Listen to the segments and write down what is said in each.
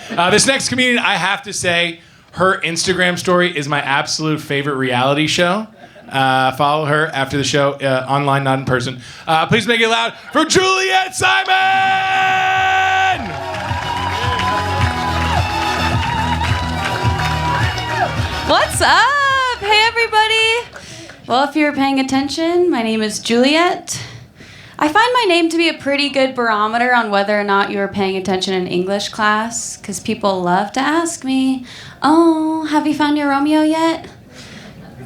This next comedian, I have to say, her Instagram story is my absolute favorite reality show. Follow her after the show, online, not in person. Please make it loud for Juliet Simon! What's up? Hey, everybody. Well, if you were paying attention, my name is Juliet. I find my name to be a pretty good barometer on whether or not you were paying attention in English class, because people love to ask me, oh, have you found your Romeo yet?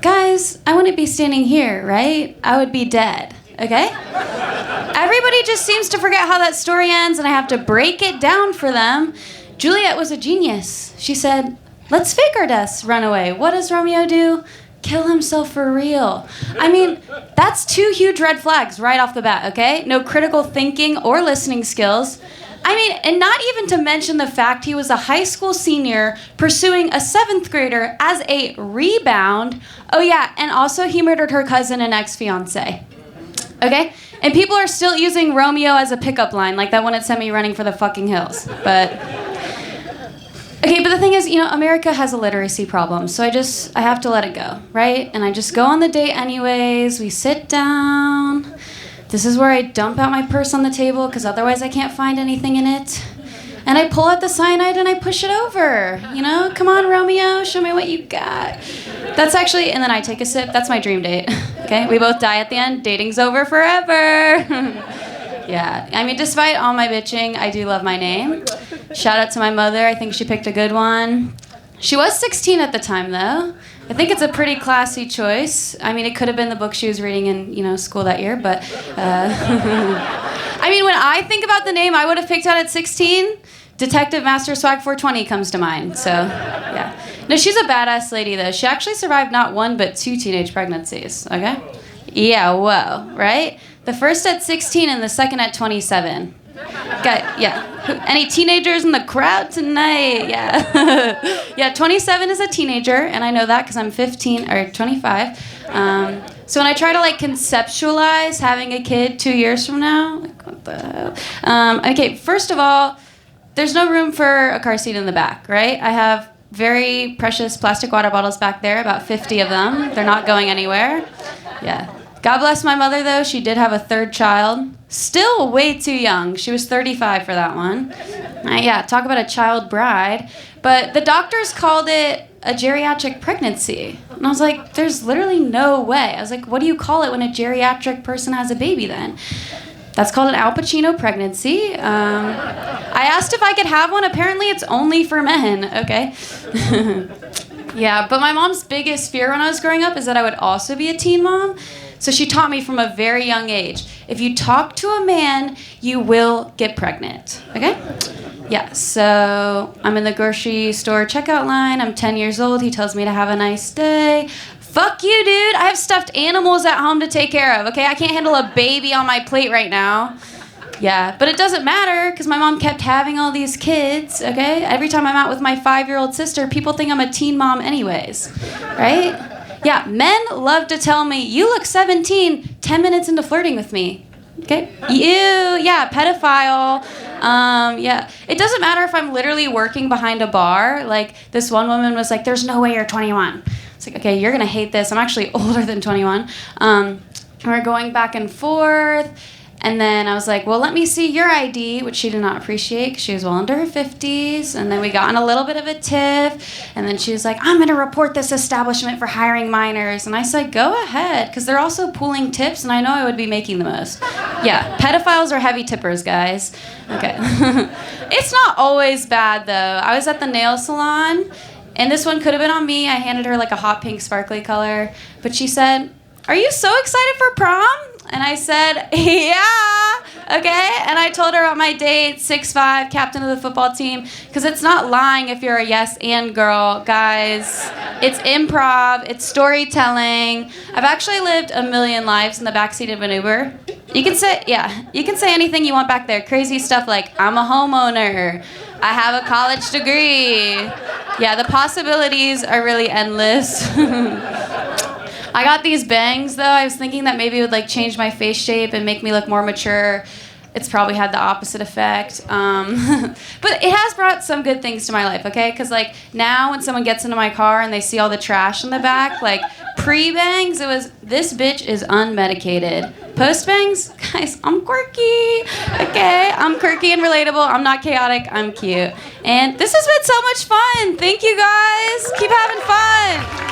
Guys, I wouldn't be standing here, right? I would be dead, okay? Everybody just seems to forget how that story ends, and I have to break it down for them. Juliet was a genius. She said, let's fake our deaths, run away. What does Romeo do? Kill himself for real. I mean, that's 2 huge red flags right off the bat, okay? No critical thinking or listening skills. I mean, and not even to mention the fact he was a high school senior pursuing a 7th grader as a rebound. Oh yeah, and also he murdered her cousin and ex-fiance. Okay? And people are still using Romeo as a pickup line, like that one that sent me running for the fucking hills. But okay, but the thing is, America has a literacy problem, so I have to let it go, right? And I just go on the date anyways. We sit down. This is where I dump out my purse on the table, because otherwise I can't find anything in it. And I pull out the cyanide and I push it over. Come on, Romeo, show me what you got. That's actually, and then I take a sip. That's my dream date, okay? We both die at the end. Dating's over forever. Yeah, I mean, despite all my bitching, I do love my name. Shout out to my mother. I think she picked a good one. She was 16 at the time, though. I think it's a pretty classy choice. I mean, it could have been the book she was reading in, school that year, but I mean, when I think about the name I would have picked out at 16, Detective Master Swag 420 comes to mind. So, yeah. No, she's a badass lady, though. She actually survived not 1, but 2 teenage pregnancies, okay? Yeah, whoa, right? The first at 16 and the second at 27. Yeah. Any teenagers in the crowd tonight? Yeah. Yeah, 27 is a teenager, and I know that because I'm 15 or 25. So when I try to conceptualize having a kid 2 years from now, what the hell? Okay, first of all, there's no room for a car seat in the back, right? I have very precious plastic water bottles back there, about 50 of them. They're not going anywhere. Yeah. God bless my mother, though. She did have a 3rd child. Still way too young. She was 35 for that one. Yeah, talk about a child bride. But the doctors called it a geriatric pregnancy. And I was like, there's literally no way. I was like, what do you call it when a geriatric person has a baby then? That's called an Al Pacino pregnancy. I asked if I could have one. Apparently it's only for men, okay? Yeah, but my mom's biggest fear when I was growing up is that I would also be a teen mom. So she taught me from a very young age, if you talk to a man, you will get pregnant, okay? Yeah, so I'm in the grocery store checkout line. I'm 10 years old. He tells me to have a nice day. Fuck you, dude. I have stuffed animals at home to take care of, okay? I can't handle a baby on my plate right now. Yeah, but it doesn't matter because my mom kept having all these kids, okay? Every time I'm out with my 5-year-old sister, people think I'm a teen mom anyways, right? Yeah, men love to tell me, you look 17, 10 minutes into flirting with me. Okay? Yeah, pedophile. Yeah. It doesn't matter if I'm literally working behind a bar. Like, this one woman was like, there's no way you're 21. It's like, okay, you're going to hate this. I'm actually older than 21. We're going back and forth. And then I was like, well, let me see your ID, which she did not appreciate because she was well into her 50s. And then we got in a little bit of a tiff. And then she was like, I'm going to report this establishment for hiring minors. And I said, go ahead, because they're also pooling tips, and I know I would be making the most. Yeah, pedophiles are heavy tippers, guys. Okay. It's not always bad, though. I was at the nail salon, and this one could have been on me. I handed her like a hot pink sparkly color. But she said, are you so excited for prom? And I said, yeah, okay. And I told her about my date, 6'5", captain of the football team, because it's not lying if you're a yes and girl, guys. It's improv, it's storytelling. I've actually lived a million lives in the backseat of an Uber. You can say anything you want back there. Crazy stuff like, I'm a homeowner, I have a college degree. Yeah, the possibilities are really endless. I got these bangs, though. I was thinking that maybe it would change my face shape and make me look more mature. it's probably had the opposite effect. But it has brought some good things to my life, okay? Because, like, now when someone gets into my car and they see all the trash in the back, like, pre-bangs, it was, this bitch is unmedicated. Post-bangs, guys, I'm quirky, okay? I'm quirky and relatable. I'm not chaotic. I'm cute. And this has been so much fun. Thank you, guys. Keep having fun.